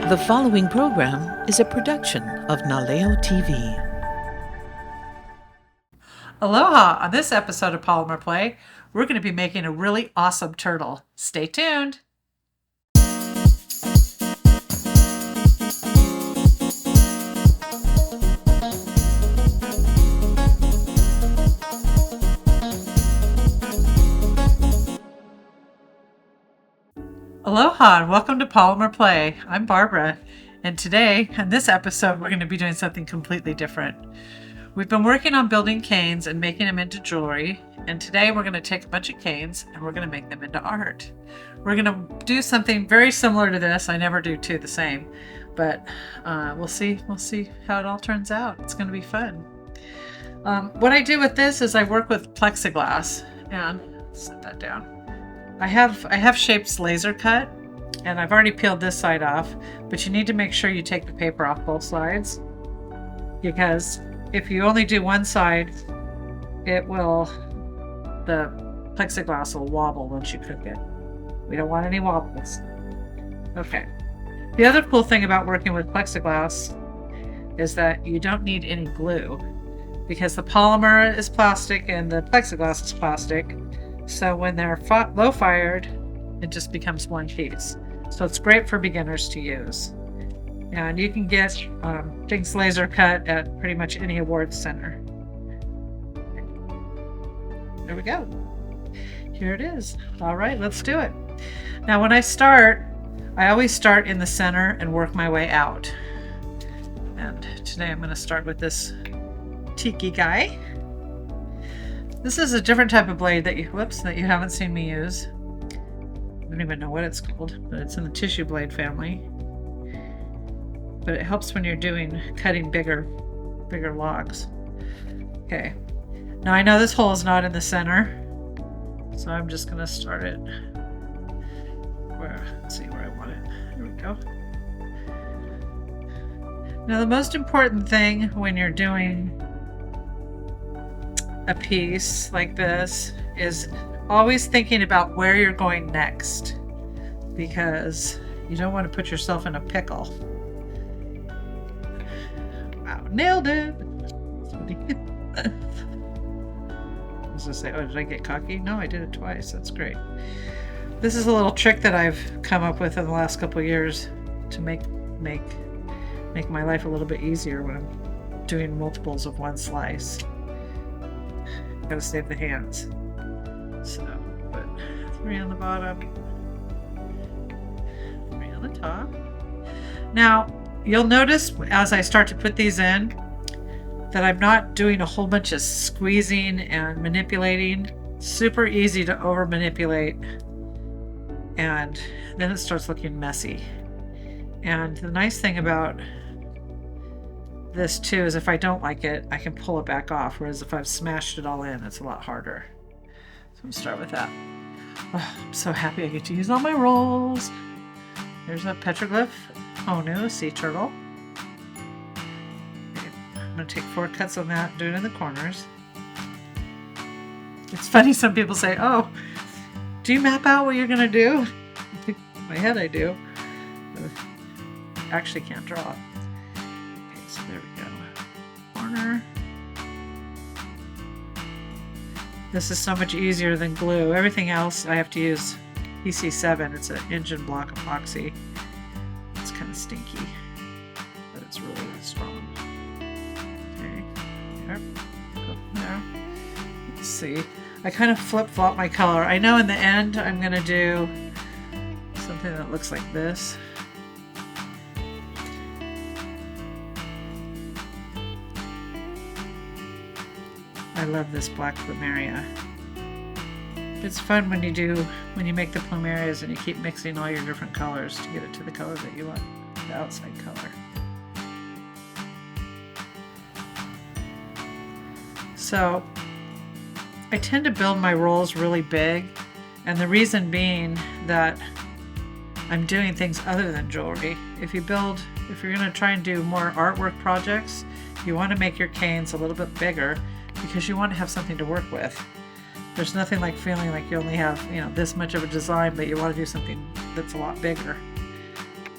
The following program is a production of Naleo TV. Aloha! On this episode of Polymer Play, we're going to be making a really awesome turtle. Stay tuned! Aloha and welcome to Polymer Play. I'm Barbara, and today, in this episode, we're going to be doing something completely different. We've been working on building canes and making them into jewelry, and today we're going to take a bunch of canes and we're going to make them into art. We're going to do something very similar to this. I never do two the same, but we'll see how it all turns out. It's going to be fun. What I do with this is I work with plexiglass, and set that down. I have shapes laser cut, and I've already peeled this side off, but you need to make sure you take the paper off both sides, because if you only do one side, the plexiglass will wobble once you cook it. We don't want any wobbles. Okay. The other cool thing about working with plexiglass is that you don't need any glue, because the polymer is plastic and the plexiglass is plastic. So when they're low fired, it just becomes one piece. So it's great for beginners to use. And you can get things laser cut at pretty much any awards center. There we go. Here it is. All right, let's do it. Now when I start, I always start in the center and work my way out. And today I'm going to start with this tiki guy. This is a different type of blade that you haven't seen me use. I don't even know what it's called, but it's in the tissue blade family. But it helps when you're cutting bigger logs. Okay. Now I know this hole is not in the center, so I'm just going to start it let's see where I want it. There we go. Now the most important thing when you're doing a piece like this is always thinking about where you're going next, because you don't want to put yourself in a pickle. Wow, nailed it. I was gonna say, oh, did I get cocky? No, I did it twice. That's great. This is a little trick that I've come up with in the last couple of years to make my life a little bit easier when I'm doing multiples of one slice. Gotta save the hands. So put 3 on the bottom, 3 on the top. Now you'll notice as I start to put these in that I'm not doing a whole bunch of squeezing and manipulating. Super easy to over manipulate, and then it starts looking messy. And the nice thing about this too is if I don't like it, I can pull it back off, whereas if I've smashed it all in, it's a lot harder. So I'm gonna start with that. Oh, I'm so happy I get to use all my rolls. There's a petroglyph Onu sea turtle. Okay, I'm gonna take 4 cuts on that and do it in the corners. It's funny, some people say, oh, do you map out what you're gonna do? In my head I do. I actually can't draw. So there we go. Corner. This is so much easier than glue. Everything else I have to use PC7. It's an engine block epoxy. It's kind of stinky, but it's really strong. Okay. There. Go there. Let's see. I kind of flip-flop my color. I know in the end I'm going to do something that looks like this. I love this black plumeria. It's fun when you make the plumerias and you keep mixing all your different colors to get it to the color that you want, the outside color. So I tend to build my rolls really big, and the reason being that I'm doing things other than jewelry. If you're going to try and do more artwork projects, you want to make your canes a little bit bigger, because you want to have something to work with. There's nothing like feeling like you only have, this much of a design, but you want to do something that's a lot bigger.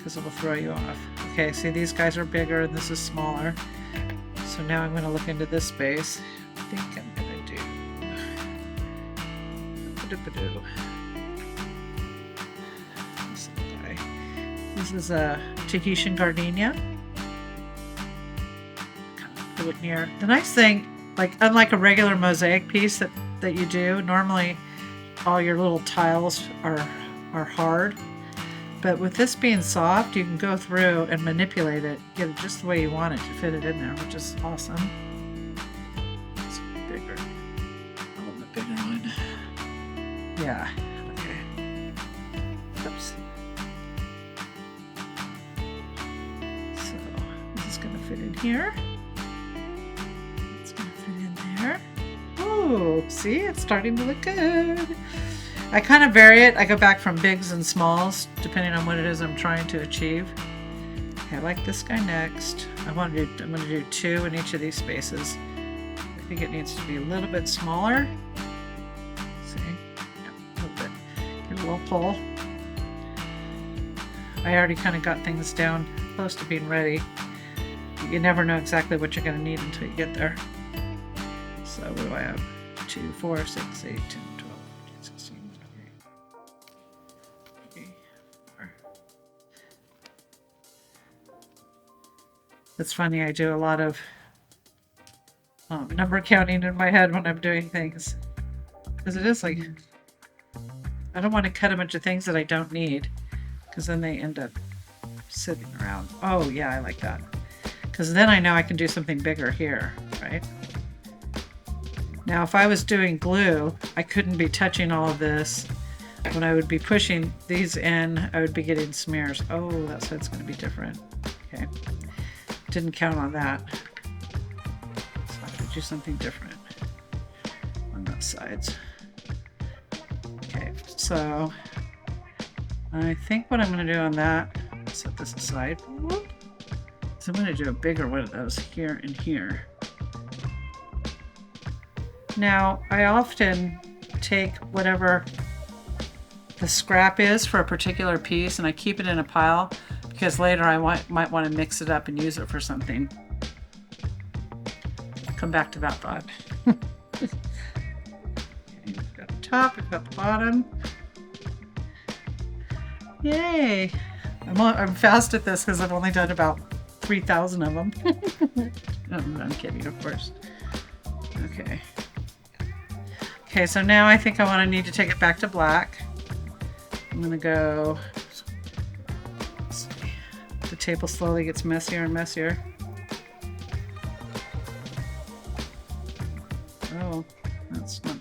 because it'll throw you off. Okay, see, these guys are bigger and this is smaller. So now I'm going to look into this space. I think I'm going to do... This is a Tahitian gardenia. Put it near. The nice thing, like unlike a regular mosaic piece that you do, normally all your little tiles are hard. But with this being soft, you can go through and manipulate it, get it just the way you want it to fit it in there, which is awesome. It's bigger. Oh, the bigger one. Yeah. Okay. Oops. So this is going to fit in here. It's going to fit in there. Oh, see, it's starting to look good. I kind of vary it. I go back from bigs and smalls depending on what it is I'm trying to achieve. Okay, I like this guy next. I'm going to do 2 in each of these spaces. I think it needs to be a little bit smaller. See? Yep, a little bit. Get a little pull. I already kind of got things down close to being ready. You never know exactly what you're going to need until you get there. So what do I have? 2, 4, 6, 8, 10, 12, 16. It's funny, I do a lot of number counting in my head when I'm doing things. Because it is like, I don't want to cut a bunch of things that I don't need, because then they end up sitting around. Oh yeah, I like that. Because then I know I can do something bigger here, right? Now if I was doing glue, I couldn't be touching all of this. When I would be pushing these in, I would be getting smears. Oh, that side's going to be different. Okay. Didn't count on that. So I have to do something different on those sides. Okay, so I think what I'm going to do on that, set this aside. So I'm going to do a bigger one of those here and here. Now, I often take whatever the scrap is for a particular piece and I keep it in a pile, because later I might want to mix it up and use it for something. Come back to that thought. Okay, we've got the top, we've got the bottom. Yay! I'm fast at this because I've only done about 3,000 of them. I'm kidding, of course. Okay. Okay, so now I think I need to take it back to black. I'm going to go... The table slowly gets messier and messier. Oh, that's not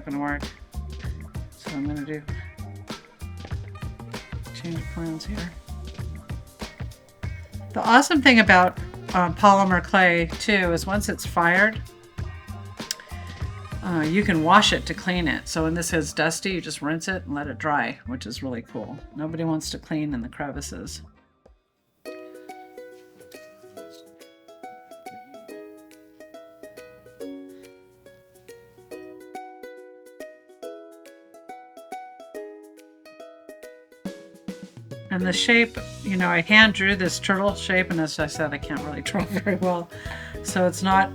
going to work. So I'm going to do change of plans here. The awesome thing about polymer clay too is once it's fired, you can wash it to clean it. So when this is dusty, you just rinse it and let it dry, which is really cool. Nobody wants to clean in the crevices. And the shape, you know, I hand drew this turtle shape, and as I said, I can't really draw very well. So it's not,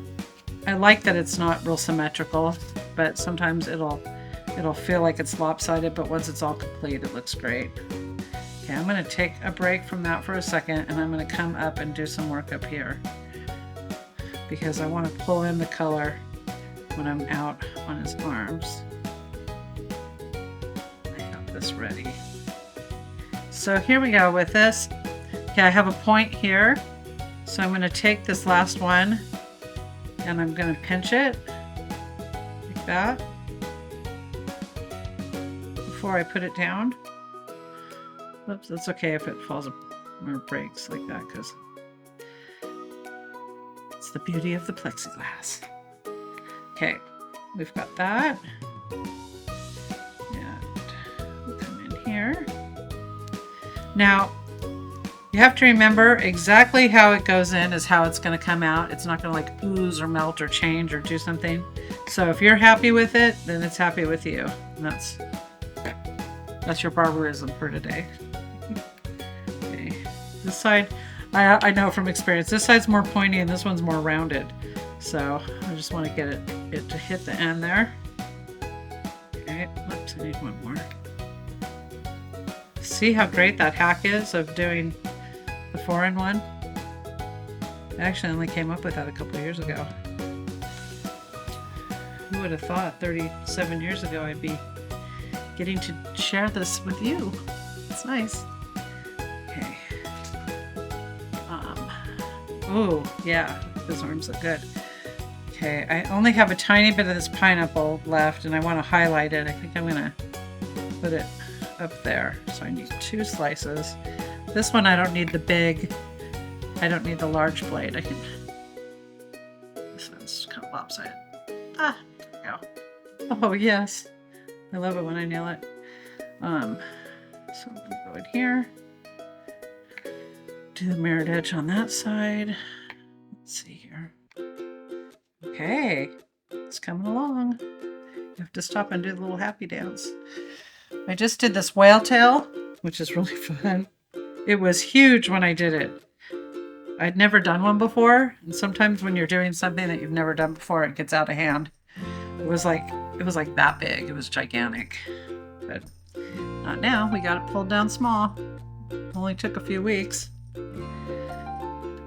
I like that it's not real symmetrical, but sometimes it'll feel like it's lopsided, but once it's all complete, it looks great. Okay, I'm going to take a break from that for a second, and I'm going to come up and do some work up here, because I want to pull in the color when I'm out on his arms. I have this ready. So here we go with this. Okay, I have a point here, so I'm going to take this last one and I'm going to pinch it like that before I put it down. Oops, that's okay if it falls or breaks like that, because it's the beauty of the plexiglass. Okay, we've got that. And we'll come in here. Now, you have to remember exactly how it goes in is how it's going to come out. It's not going to like ooze or melt or change or do something. So if you're happy with it, then it's happy with you. And that's your barbarism for today. This side, I know from experience, this side's more pointy and this one's more rounded. So I just want to get it to hit the end there. Okay, whoops, I need one more. See how great that hack is of doing the 4-in-1? I actually only came up with that a couple years ago. Who would have thought 37 years ago I'd be getting to share this with you? It's nice. Okay. Oh, yeah, those arms look good. Okay, I only have a tiny bit of this pineapple left and I want to highlight it. I think I'm going to put it up there. So I need 2 slices. This one I don't need the big, I don't need the large blade. I can, this one's kind of lopsided. Ah, there we go. Oh yes, I love it when I nail it. So I'm gonna go in here, do the mirrored edge on that side. Let's see here. Okay, it's coming along. You have to stop and do the little happy dance. I just did this whale tail, which is really fun. It was huge when I did it. I'd never done one before, and sometimes when you're doing something that you've never done before, it gets out of hand. It was like that big. It was gigantic. But not now. We got it pulled down small. Only took a few weeks.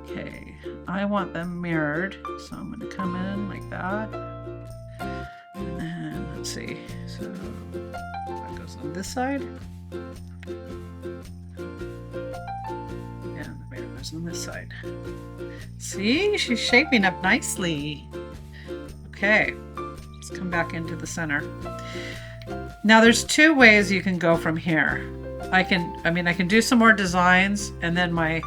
Okay, I want them mirrored, so I'm going to come in like that. And then, let's see. So that goes on this side. And the mirror goes on this side. See, she's shaping up nicely. Okay, let's come back into the center. Now there's 2 ways you can go from here. I can do some more designs and then my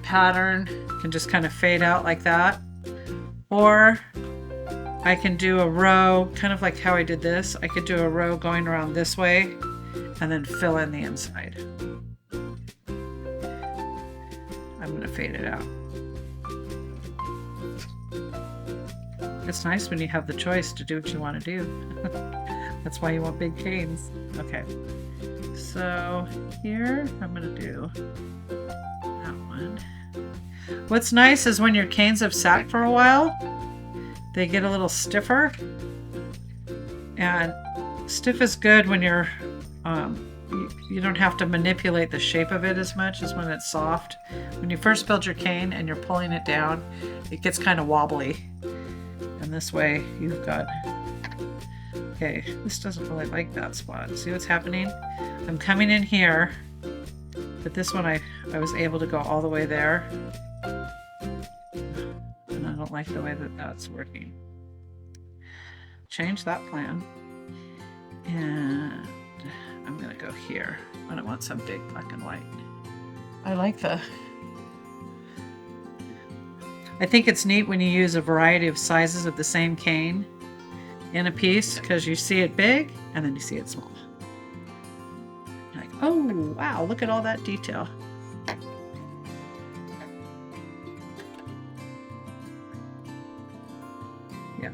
pattern can just kind of fade out like that. Or I can do a row, kind of like how I did this. I could do a row going around this way and then fill in the inside. I'm going to fade it out. It's nice when you have the choice to do what you want to do. That's why you want big canes. Okay. So here I'm going to do that one. What's nice is when your canes have sat for a while, they get a little stiffer. And stiff is good when you're, you don't have to manipulate the shape of it as much as when it's soft. When you first build your cane and you're pulling it down, it gets kind of wobbly. And this way you've got, okay, this doesn't really like that spot. See what's happening? I'm coming in here, but this one I was able to go all the way there. And I don't like the way that that's working. Change that plan. And I'm gonna go here. I don't want some big black and white. I think it's neat when you use a variety of sizes of the same cane in a piece because you see it big and then you see it small. You're like, oh wow, look at all that detail. Yeah.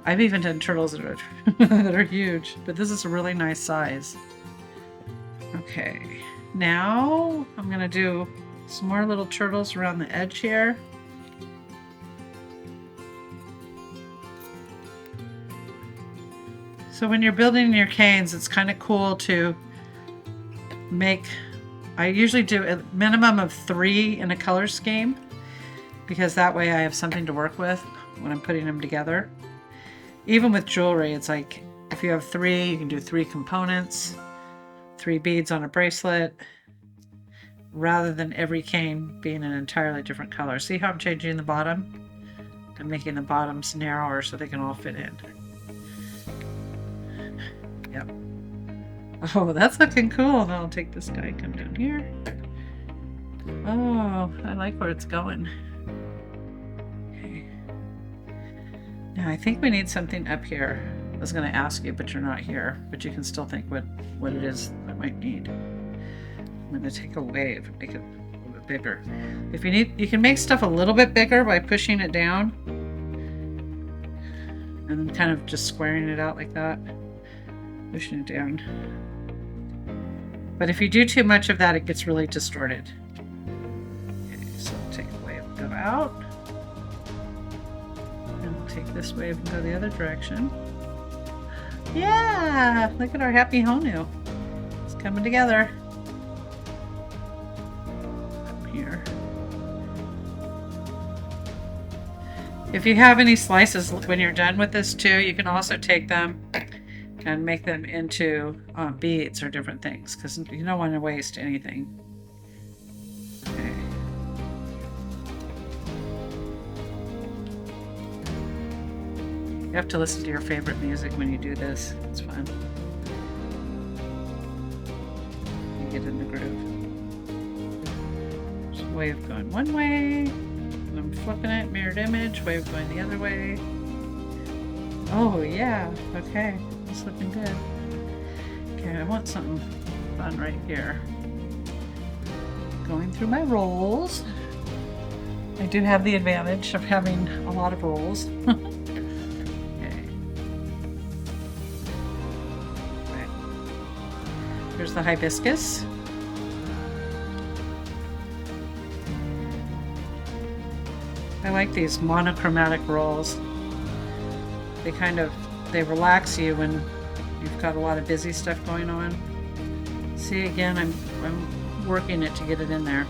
I've even done turtles that are, that are huge, but this is a really nice size. Okay, now I'm gonna do some more little turtles around the edge here. So when you're building your canes, it's kind of cool to make, I usually do a minimum of 3 in a color scheme because that way I have something to work with when I'm putting them together. Even with jewelry, it's like if you have 3, you can do 3 components, 3 beads on a bracelet, rather than every cane being an entirely different color. See how I'm changing the bottom? I'm making the bottoms narrower so they can all fit in. Yep. Oh, that's looking cool. Now I'll take this guy, come down here. Oh, I like where it's going. Okay. Now I think we need something up here. I was going to ask you, but you're not here. But you can still think what it is I might need. I'm going to take a wave and make it a little bit bigger. If you need, you can make stuff a little bit bigger by pushing it down. And then kind of just squaring it out like that. Pushing it down. But if you do too much of that, it gets really distorted. Okay, so I'll take the wave and go out. And we'll take this wave and go the other direction. Yeah! Look at our happy Honu. It's coming together. Up here. If you have any slices when you're done with this too, you can also take them and make them into beads or different things, because you don't want to waste anything. Okay. You have to listen to your favorite music when you do this. It's fun. You get in the groove. There's a wave going one way, and I'm flipping it, mirrored image, wave going the other way. Oh yeah, okay, it's looking good. Okay, I want something fun right here. Going through my rolls. I do have the advantage of having a lot of rolls. Here's the hibiscus. I like these monochromatic rolls. They relax you when you've got a lot of busy stuff going on. See, again, I'm working it to get it in there.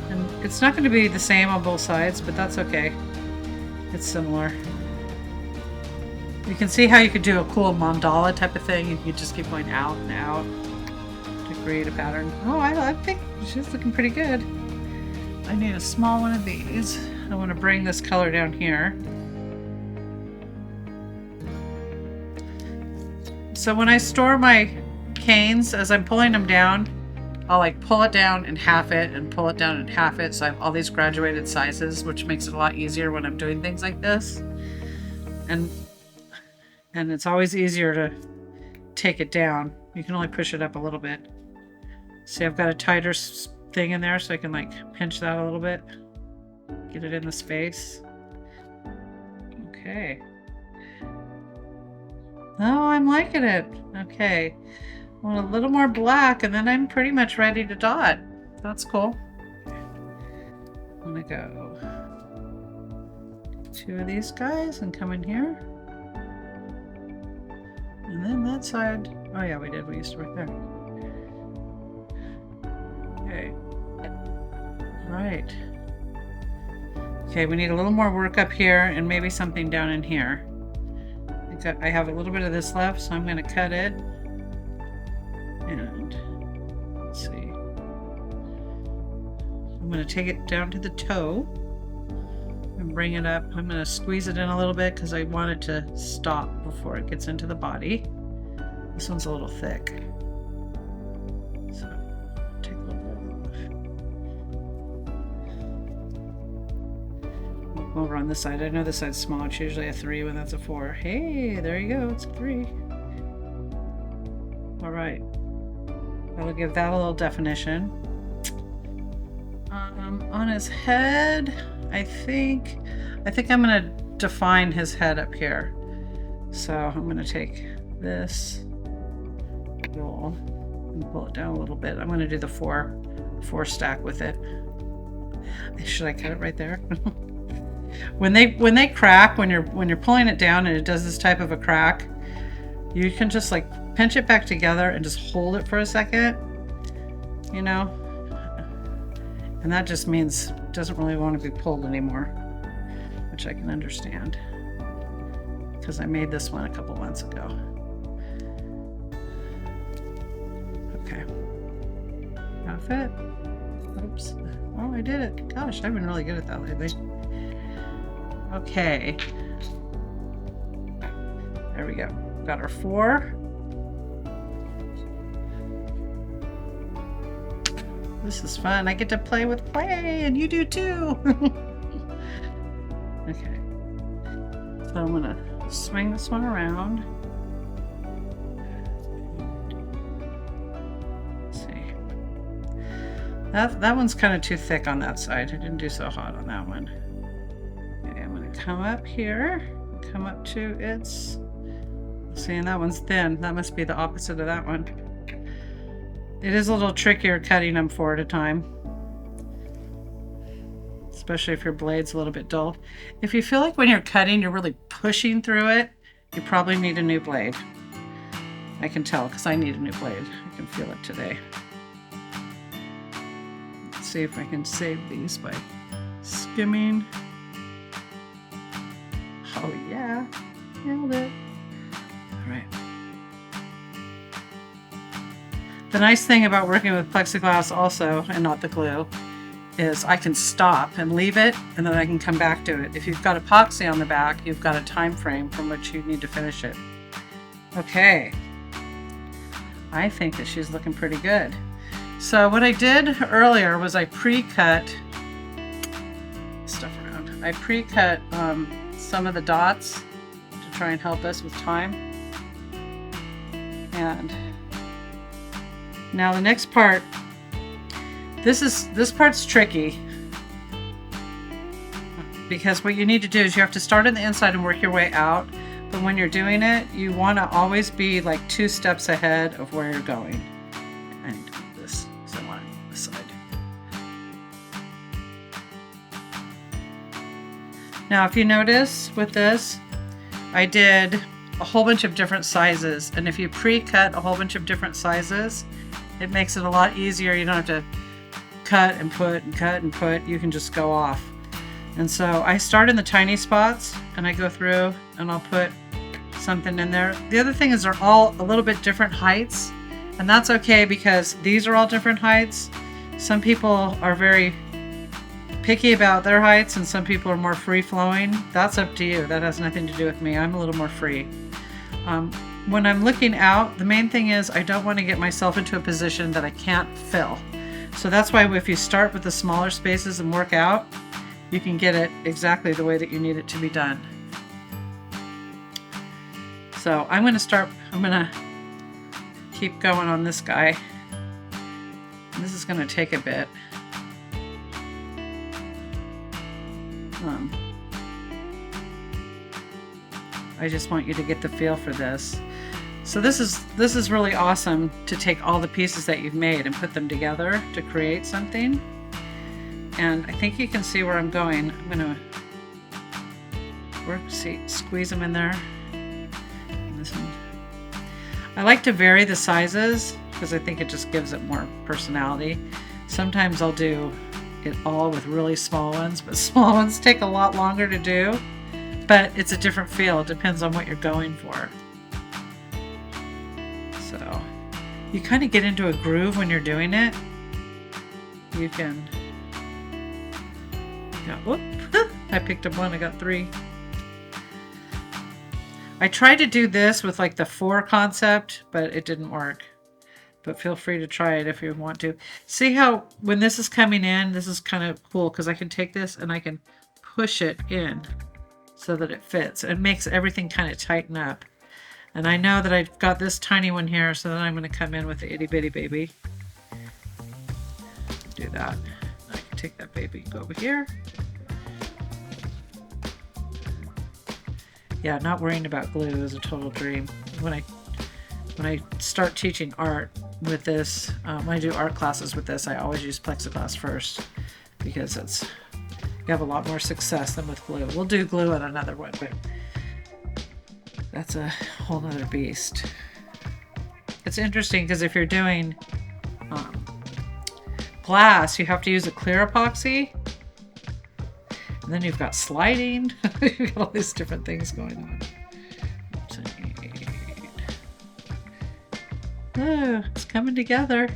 And it's not going to be the same on both sides, but that's okay. It's similar. You can see how you could do a cool mandala type of thing. You just keep going out and out to create a pattern. Oh, I think she's looking pretty good. I need a small one of these. I want to bring this color down here. So when I store my canes, as I'm pulling them down, I'll like pull it down and half it and pull it down and half it. So I have all these graduated sizes, which makes it a lot easier when I'm doing things like this. And it's always easier to take it down. You can only push it up a little bit. See, I've got a tighter thing in there so I can like pinch that a little bit. Get it in the space. Okay. Oh, I'm liking it. Okay. I want a little more black and then I'm pretty much ready to dot. That's cool. I'm gonna go 2 of these guys and come in here. And then that side. Oh yeah, we did. We used to work there. Okay. Right. Okay, we need a little more work up here and maybe something down in here. I have a little bit of this left, so I'm going to cut it. And let's see. I'm going to take it down to the toe and bring it up. I'm going to squeeze it in a little bit because I want it to stop before it gets into the body. This one's a little thick. So take a little bit. Over on this side. I know this side's small. It's usually a 3 when that's a 4. Hey, there you go. It's a 3. All right. That'll give that a little definition. On his head, I think I'm going to define his head up here. So I'm going to take this roll and pull it down a little bit. I'm going to do the 4 stack with it. Should I cut it right there? When they crack, when you're pulling it down and it does this type of a crack, you can just like pinch it back together and just hold it for a second, you know, and that just means it doesn't really want to be pulled anymore, which I can understand because I made this one a couple months ago. Okay, that fit? Oops. Oh, I did it. Gosh, I've been really good at that lately. Okay, there we go. Got our 4. This is fun. I get to play with clay, and you do too. Okay, so I'm gonna swing this one around. Let's see. That one's kind of too thick on that side. I didn't do so hot on that one. Come up here, come up to its, see, and that one's thin. That must be the opposite of that one. It is a little trickier cutting them 4 at a time, especially if your blade's a little bit dull. If you feel like when you're cutting you're really pushing through it, you probably need a new blade. I can tell because I need a new blade. I can feel it today. Let's see if I can save these by skimming. Oh yeah, nailed it. All right. The nice thing about working with plexiglass also, and not the glue, is I can stop and leave it, and then I can come back to it. If you've got epoxy on the back, you've got a time frame from which you need to finish it. Okay. I think that she's looking pretty good. So what I did earlier was I pre-cut stuff around. I pre-cut some of the dots to try and help us with time. And now the next part, this part's tricky because what you need to do is you have to start on the inside and work your way out. But when you're doing it, you want to always be like 2 steps ahead of where you're going. I need to move this because I want it on this side. Now, if you notice with this, I did a whole bunch of different sizes. And if you pre-cut a whole bunch of different sizes, it makes it a lot easier. You don't have to cut and put and cut and put. You can just go off. And so I start in the tiny spots and I go through and I'll put something in there. The other thing is they're all a little bit different heights, and that's okay because these are all different heights. Some people are very picky about their heights and some people are more free-flowing. That's up to you. That has nothing to do with me. I'm a little more free. When I'm looking out, the main thing is I don't want to get myself into a position that I can't fill. So that's why if you start with the smaller spaces and work out, you can get it exactly the way that you need it to be done. So I'm going to keep going on this guy. This is going to take a bit. I just want you to get the feel for this. So this is really awesome to take all the pieces that you've made and put them together to create something. And I think you can see where I'm going. I'm going to squeeze them in there. This one. I like to vary the sizes because I think it just gives it more personality. Sometimes I'll do it all with really small ones, but small ones take a lot longer to do. But it's a different feel. It depends on what you're going for. So you kind of get into a groove when you're doing it. You can... Whoop! I picked up 1, I got 3. I tried to do this with like the 4 concept, but it didn't work. But feel free to try it if you want to. See how when this is coming in, this is kind of cool because I can take this and I can push it in so that it fits. It makes everything kind of tighten up. And I know that I've got this tiny one here, so then I'm going to come in with the itty bitty baby. Do that. I can take that baby and go over here. Yeah, not worrying about glue is a total dream. When I start teaching art with this, when I do art classes with this, I always use plexiglass first because you have a lot more success than with glue. We'll do glue on another one, but that's a whole nother beast. It's interesting because if you're doing glass, you have to use a clear epoxy. And then you've got sliding. You've got all these different things going on. Oh, it's coming together.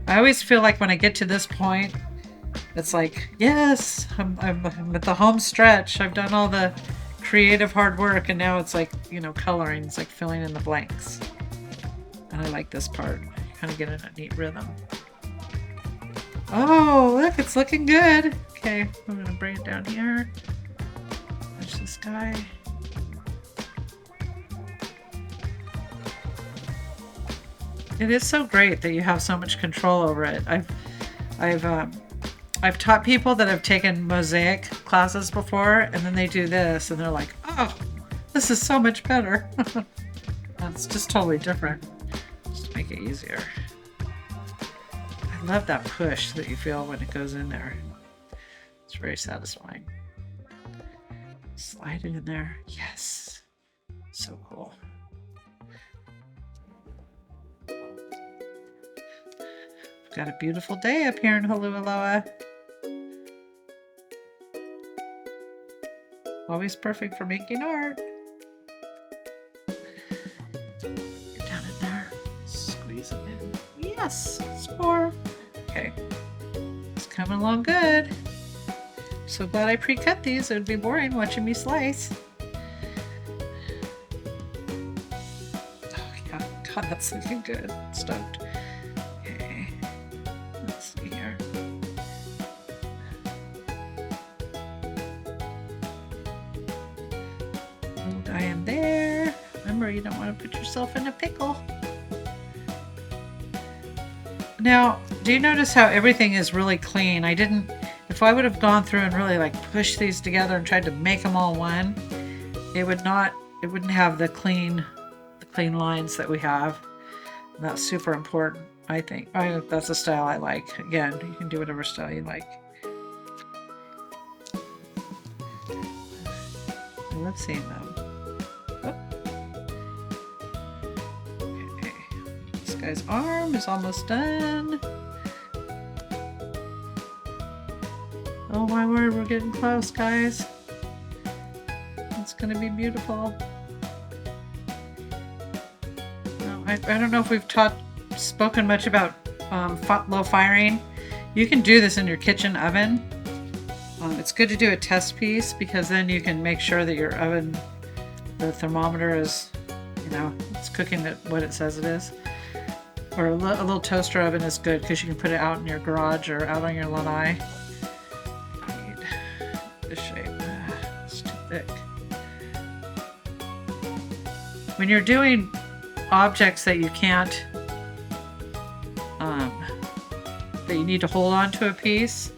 I always feel like when I get to this point, it's like, yes, I'm at the home stretch. I've done all the creative hard work, and now it's like, coloring. It's like filling in the blanks. And I like this part. Kind of get in a neat rhythm. Oh, look, it's looking good. Okay, I'm going to bring it down here. There's this guy. It is so great that you have so much control over it. I've taught people that have taken mosaic classes before, and then they do this, and they're like, oh, this is so much better. It's just totally different. Just to make it easier. I love that push that you feel when it goes in there. It's very satisfying. Slide it in there. Yes. So cool. We've got a beautiful day up here in Holualoa. Always perfect for making art. Get down in there. Squeeze it in. Yes. Score. Okay. It's coming along good. So glad I pre-cut these. It would be boring watching me slice. Oh yeah, God, that's looking good. Stoked. Okay, let's see here. Little guy in there. Remember, you don't want to put yourself in a pickle. Now, do you notice how everything is really clean? If I would have gone through and really like pushed these together and tried to make them all one, it wouldn't have the clean lines that we have. And that's super important, I think. That's a style I like. Again, you can do whatever style you like. I love seeing them. Oh. Okay. This guy's arm is almost done. Oh my word, we're getting close, guys. It's gonna be beautiful. No, I don't know if we've spoken much about low firing. You can do this in your kitchen oven. It's good to do a test piece because then you can make sure that your oven, the thermometer is, it's cooking at what it says it is. Or a little toaster oven is good because you can put it out in your garage or out on your lanai. This shape. It's too thick. When you're doing objects that you can't, that you need to hold on to a piece,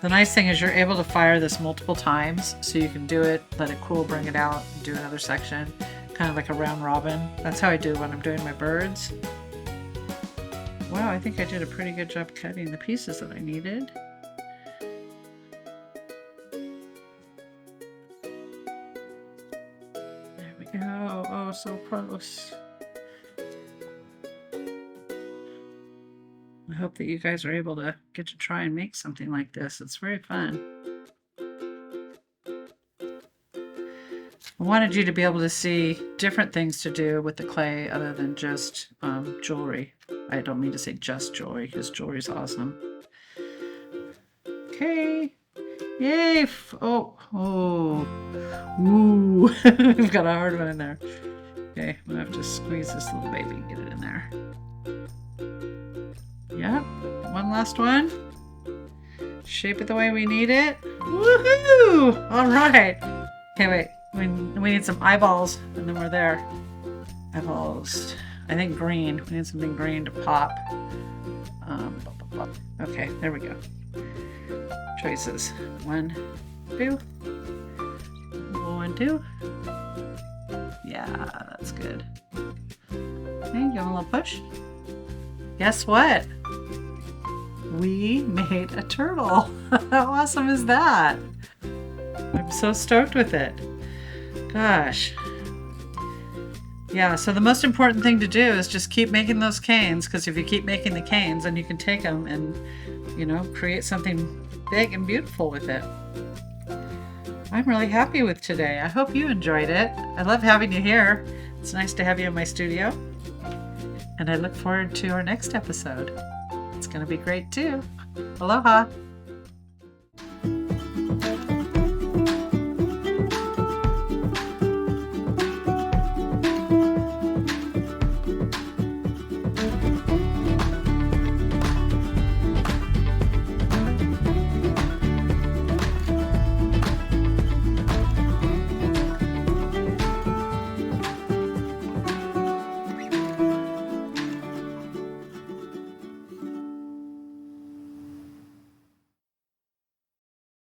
the nice thing is you're able to fire this multiple times, so you can do it, let it cool, bring it out, and do another section, kind of like a round robin. That's how I do when I'm doing my birds. Wow, I think I did a pretty good job cutting the pieces that I needed. Oh, so close. I hope that you guys are able to get to try and make something like this. It's very fun. I wanted you to be able to see different things to do with the clay other than just jewelry. I don't mean to say just jewelry because jewelry is awesome. Okay. Yay! Ooh. We've got a hard one in there. Okay, I'm gonna have to squeeze this little baby and get it in there. Yep, one last one. Shape it the way we need it. Woohoo! All right. Okay, wait. We need some eyeballs, and then we're there. Eyeballs. I think green. We need something green to pop. Okay, there we go. Choices. 1, 2. 1, 2. Yeah, that's good. Okay, give them a little push. Guess what? We made a turtle. How awesome is that? I'm so stoked with it. Gosh. Yeah, so the most important thing to do is just keep making those canes, because if you keep making the canes, then you can take them and, create something big and beautiful with it. I'm really happy with today. I hope you enjoyed it. I love having you here. It's nice to have you in my studio. And I look forward to our next episode. It's going to be great too. Aloha!